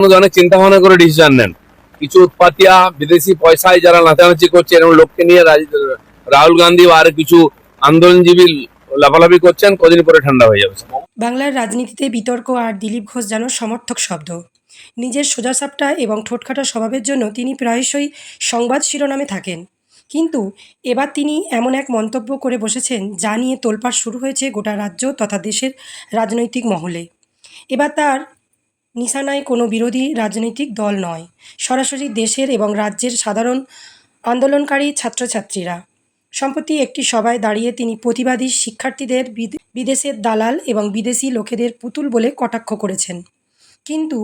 অনেক চিন্তা ভাবনা করে ডিসিশন নেন। কিছু উৎপাতিয়া বিদেশি পয়সায় যারা নাচানাচি করছে এরকম লোককে নিয়ে রাহুল গান্ধী আর কিছু আন্দোলনজীবী লাফালাফি করছেন, কদিন পরে ঠান্ডা হয়ে যাবে। বাংলার রাজনীতিতে বিতর্ক আর দিলীপ ঘোষ যেন সমর্থক শব্দ। নিজের সোজাসাপটা এবং ঠোঁটকাটা স্বভাবের জন্য তিনি প্রায়শই সংবাদ শিরোনামে থাকেন। কিন্তু এবার তিনি এমন এক মন্তব্য করে বসেছেন যা নিয়ে তোলপাড় শুরু হয়েছে গোটা রাজ্য তথা দেশের রাজনৈতিক মহলে। এবার তার নিশানায় কোনো বিরোধী রাজনৈতিক দল নয়, সরাসরি দেশের এবং রাজ্যের সাধারণ আন্দোলনকারী ছাত্রছাত্রীরা। সম্প্রতি একটি সভায় দাঁড়িয়ে তিনি প্রতিবাদী শিক্ষার্থীদের বিদেশের দালাল এবং বিদেশি লোকেদের পুতুল বলে কটাক্ষ করেছেন। কিন্তু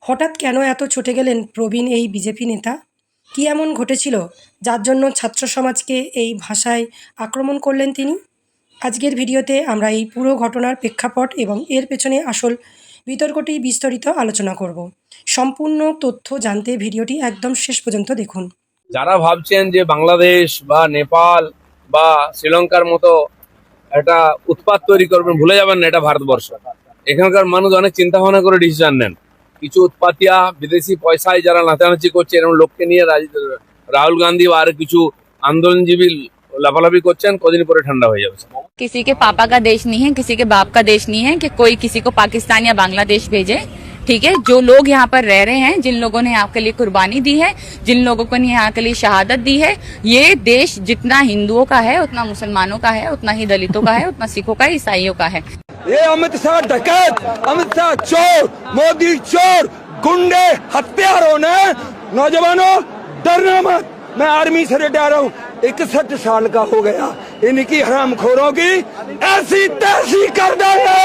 হঠাৎ কেন এত চটে গেলেন প্রবীণ এই বিজেপি নেতা? কী এমন ঘটেছিল যার জন্য ছাত্র সমাজকে এই ভাষায় আক্রমণ করলেন তিনি? আজকের ভিডিওতে আমরা এই পুরো ঘটনার প্রেক্ষাপট এবং এর পেছনে আসল বিতর্কটি বিস্তারিত আলোচনা করব। সম্পূর্ণ তথ্য জানতে ভিডিওটি একদম শেষ পর্যন্ত দেখুন। যারা ভাবছেন যে বাংলাদেশ বা নেপাল বা শ্রীলঙ্কার মতো একটা উৎপাত তৈরি করবেন, ভুলে যাবেন না এটা ভারতবর্ষ। এখানকার মানুষ অনেক চিন্তা ভাবনা করে ডিসিশন নেন। কিছু উৎপাতিয়া বিদেশি পয়সায় যারা নাচানাচি করছে এরকম লোককে নিয়ে রাহুল গান্ধী আর কিছু আন্দোলনজীবী লাফালাফি করছেন, কদিন পরে ঠান্ডা হয়ে যাবে। किसी के पापा का देश नहीं है, किसी के बाप का देश नहीं है कि कोई किसी को पाकिस्तान या बांग्लादेश भेजे। ठीक है, जो लोग यहाँ पर रह रहे हैं, जिन लोगों ने यहाँ के लिए कुर्बानी दी है, जिन लोगों को ने यहाँ के लिए शहादत दी है, ये देश जितना हिंदुओं का है उतना मुसलमानों का है, उतना ही दलितों का है, उतना सिखों का, ईसाइयों का है। ये अमित शाह डकैत, अमित शाह चोर, मोदी चोर, गुंडे, हत्यारों ने नौजवानों डरना मत। मैं आर्मी से रिटायर हूँ, 61 साल का हो गया। इनकी हरामखोरों की ऐसी तैसी कर देंगे।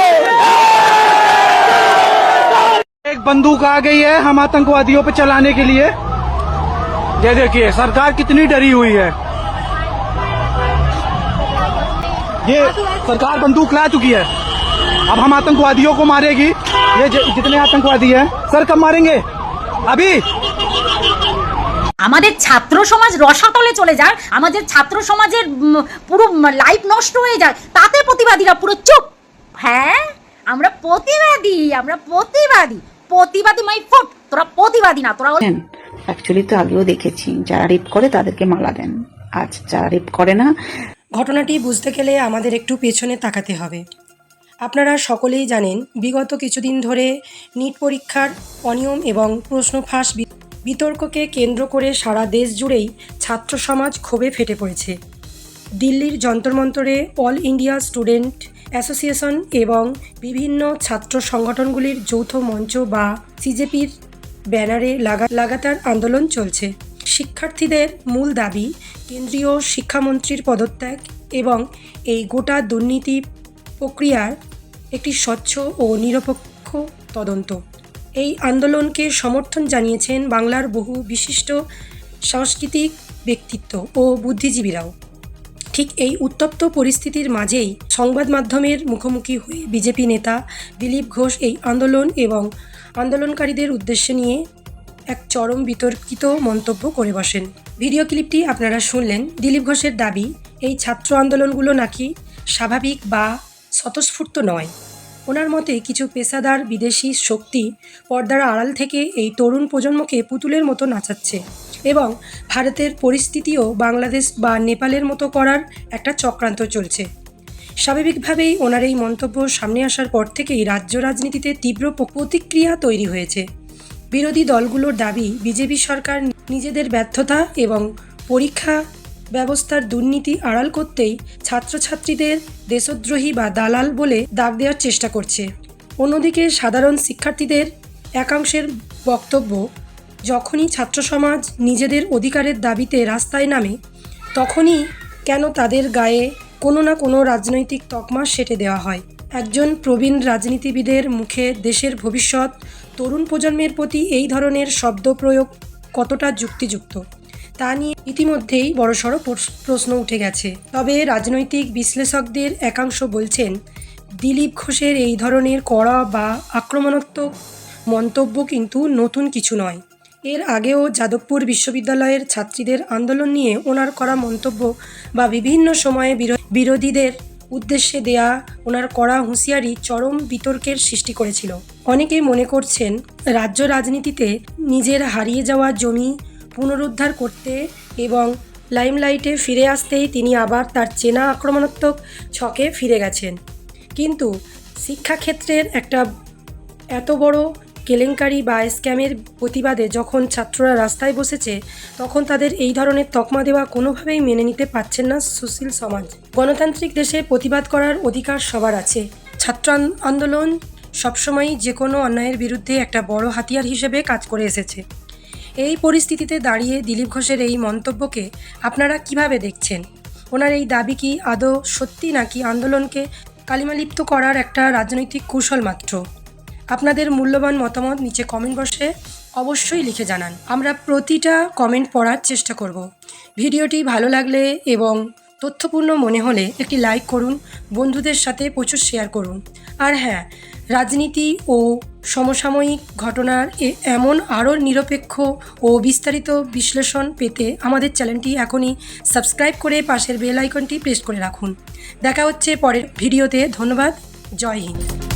एक बंदूक आ गई है हम आतंकवादियों पे चलाने के लिए। ये देखिए सरकार कितनी डरी हुई है। ये सरकार बंदूक ला चुकी है, अब हम आतंकवादियों को मारेगी। ये जितने आतंकवादी हैं सर कब मारेंगे? अभी আমাদের ছাত্র সমাজ রসাতলে চলে যায়, আমাদের ছাত্র সমাজের পুরো লাইফ নষ্ট হয়ে যায়, তাতে প্রতিবাদীরা পুরো চুপ। হ্যাঁ আমরা প্রতিবাদী, প্রতিবাদী মাই ফুট। তোরা প্রতিবাদী না, তোরা অ্যাকচুয়ালি তো আগেও দেখেছি যারা রেপ করে তাদেরকে মালা দেন, আজ যারা রেপ করে না। ঘটনাটি বুঝতে গেলে আমাদের একটু পেছনে তাকাতে হবে। আপনারা সকলেই জানেন বিগত কিছুদিন ধরে নিট পরীক্ষার অনিয়ম এবং প্রশ্ন ফাঁস বিতর্ককে কেন্দ্র করে সারা দেশ জুড়েই ছাত্র সমাজ ক্ষোভে ফেটে পড়েছে। দিল্লির যন্তর মন্তরে অল ইন্ডিয়া স্টুডেন্ট অ্যাসোসিয়েশন এবং বিভিন্ন ছাত্র সংগঠনগুলির যৌথ মঞ্চ বা সিজেপির ব্যানারে লাগাতার আন্দোলন চলছে। শিক্ষার্থীদের মূল দাবি কেন্দ্রীয় শিক্ষামন্ত্রীর পদত্যাগ এবং এই গোটা দুর্নীতি প্রক্রিয়ার একটি স্বচ্ছ ও নিরপেক্ষ তদন্ত। এই আন্দোলনকে সমর্থন জানিয়েছেন বাংলার বহু বিশিষ্ট সাংস্কৃতিক ব্যক্তিত্ব ও বুদ্ধিজীবীরাও। ঠিক এই উত্তপ্ত পরিস্থিতির মাঝেই সংবাদ মাধ্যমের মুখোমুখি হয়ে বিজেপি নেতা দিলীপ ঘোষ এই আন্দোলন এবং আন্দোলনকারীদের উদ্দেশ্যে নিয়ে এক চরম বিতর্কিত মন্তব্য করে বসেন। ভিডিও ক্লিপটি আপনারা শুনলেন। দিলীপ ঘোষের দাবি এই ছাত্র আন্দোলনগুলো নাকি স্বাভাবিক বা স্বতঃস্ফূর্ত নয়। ওনার মতে কিছু পেশাদার বিদেশি শক্তি পর্দার আড়াল থেকে এই তরুণ প্রজন্মকে পুতুলের মতো নাচাচ্ছে এবং ভারতের পরিস্থিতিও বাংলাদেশ বা নেপালের মতো করার একটা চক্রান্ত চলছে। স্বাভাবিকভাবেই ওনার এই মন্তব্য সামনে আসার পর থেকেই রাজ্য রাজনীতিতে তীব্র প্রতিক্রিয়া তৈরি হয়েছে। বিরোধী দলগুলোর দাবি বিজেপি সরকার নিজেদের ব্যর্থতা এবং পরীক্ষা ব্যবস্থার দুর্নীতি আড়াল করতেই ছাত্রছাত্রীদের দেশদ্রোহী বা দালাল বলে দাগ দেওয়ার চেষ্টা করছে। অন্যদিকে সাধারণ শিক্ষার্থীদের একাংশের বক্তব্য, যখনই ছাত্র সমাজ নিজেদের অধিকারের দাবিতে রাস্তায় নামে তখনই কেন তাদের গায়ে কোনো না কোনো রাজনৈতিক তকমা সেঁটে দেওয়া হয়। একজন প্রবীণ রাজনীতিবিদের মুখে দেশের ভবিষ্যৎ তরুণ প্রজন্মের প্রতি এই ধরনের শব্দ প্রয়োগ কতটা যুক্তিযুক্ত তা নিয়ে ইতিমধ্যেই বড়সড় প্রশ্ন উঠে গেছে। তবে রাজনৈতিক বিশ্লেষকদের একাংশ বলছেন দিলীপ ঘোষের এই ধরনের কড়া বা আক্রমণাত্মক মন্তব্য কিন্তু নতুন কিছু নয়। এর আগেও যাদবপুর বিশ্ববিদ্যালয়ের ছাত্রীদের আন্দোলন নিয়ে ওনার করা মন্তব্য বা বিভিন্ন সময়ে বিরোধীদের উদ্দেশ্যে দেয়া ওনার কড়া হুঁশিয়ারি চরম বিতর্কের সৃষ্টি করেছিল। অনেকেই মনে করছেন রাজ্য রাজনীতিতে নিজের হারিয়ে যাওয়া জমি পুনরুদ্ধার করতে এবং লাইমলাইটে ফিরে আসতেই তিনি আবার তার চেনা আক্রমণাত্মক ছকে ফিরে গেছেন। কিন্তু শিক্ষাক্ষেত্রের একটা এত বড় কেলেঙ্কারি বা স্ক্যামের প্রতিবাদে যখন ছাত্ররা রাস্তায় বসেছে, তখন তাদের এই ধরনের তকমা দেওয়া কোনোভাবেই মেনে নিতে পারছেন না সুশীল সমাজ। গণতান্ত্রিক দেশে প্রতিবাদ করার অধিকার সবার আছে। ছাত্র আন্দোলন সবসময়ই যে কোনো অন্যায়ের বিরুদ্ধে একটা বড় হাতিয়ার হিসেবে কাজ করে এসেছে। এই পরিস্থিতিতে দাঁড়িয়ে দিলীপ ঘোষের এই মন্তব্যকে আপনারা কিভাবে দেখছেন? ওনার এই দাবি কি আদৌ সত্যি, নাকি আন্দোলনকে কালিমালিপ্ত করার একটা রাজনৈতিক কৌশল মাত্র? আপনাদের মূল্যবান মতামত নিচে কমেন্ট বক্সে অবশ্যই লিখে জানান। আমরা প্রতিটা কমেন্ট পড়ার চেষ্টা করব। ভিডিওটি ভালো লাগলে এবং তথ্যপূর্ণ মনে হলে একটি লাইক করুন, বন্ধুদের সাথে প্রচুর শেয়ার করুন। আর হ্যাঁ, রাজনীতি ও সমসাময়িক ঘটনার এমন আরও নিরপেক্ষ ও বিস্তারিত বিশ্লেষণ পেতে আমাদের চ্যানেলটি এখনই সাবস্ক্রাইব করে পাশের বেল আইকনটি প্রেস করে রাখুন। দেখা হচ্ছে পরের ভিডিওতে। ধন্যবাদ। জয় হিন্দ।